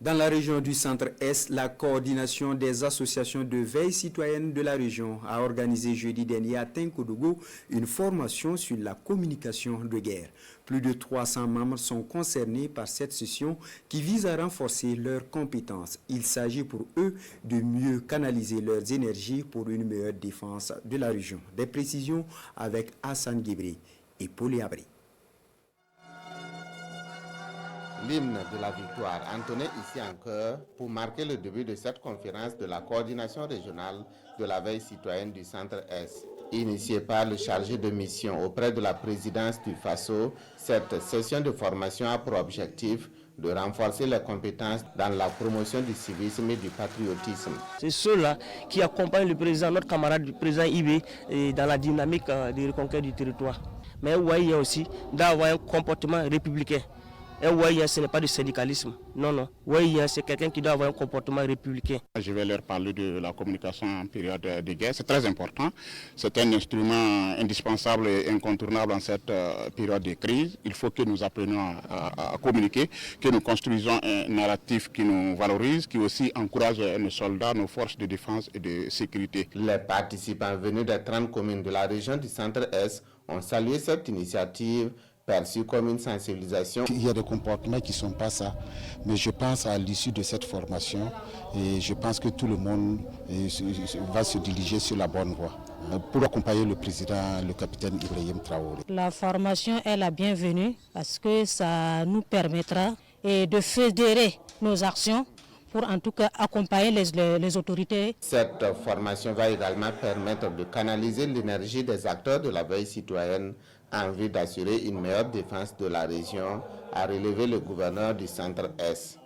Dans la région du Centre-Est, la coordination des associations de veille citoyenne de la région a organisé jeudi dernier à Tinkodougou une formation sur la communication de guerre. Plus de 300 membres sont concernés par cette session qui vise à renforcer leurs compétences. Il s'agit pour eux de mieux canaliser leurs énergies pour une meilleure défense de la région. Des précisions avec Hassan Guibri et Paul Abri. L'hymne de la victoire entonné ici en chœur pour marquer le début de cette conférence de la coordination régionale de la veille citoyenne du Centre-Est. Initiée par le chargé de mission auprès de la présidence du FASO, cette session de formation a pour objectif de renforcer les compétences dans la promotion du civisme et du patriotisme. C'est ceux-là qui accompagnent le président, notre camarade du président Ibé, dans la dynamique de reconquête du territoire. Mais il y a aussi d'avoir un comportement républicain. Ce n'est pas du syndicalisme. Non. C'est quelqu'un qui doit avoir un comportement républicain. Je vais leur parler de la communication en période de guerre. C'est très important. C'est un instrument indispensable et incontournable en cette période de crise. Il faut que nous apprenions à communiquer, que nous construisons un narratif qui nous valorise, qui aussi encourage nos soldats, nos forces de défense et de sécurité. Les participants venus des 30 communes de la région du Centre-Est ont salué cette initiative perçu comme une sensibilisation. Il y a des comportements qui ne sont pas ça, mais je pense à l'issue de cette formation et je pense que tout le monde va se diriger sur la bonne voie pour accompagner le président, le capitaine Ibrahim Traoré. La formation est la bienvenue parce que ça nous permettra de fédérer nos actions pour en tout cas accompagner les autorités. Cette formation va également permettre de canaliser l'énergie des acteurs de la veille citoyenne en vue d'assurer une meilleure défense de la région, a relevé le gouverneur du Centre-Est.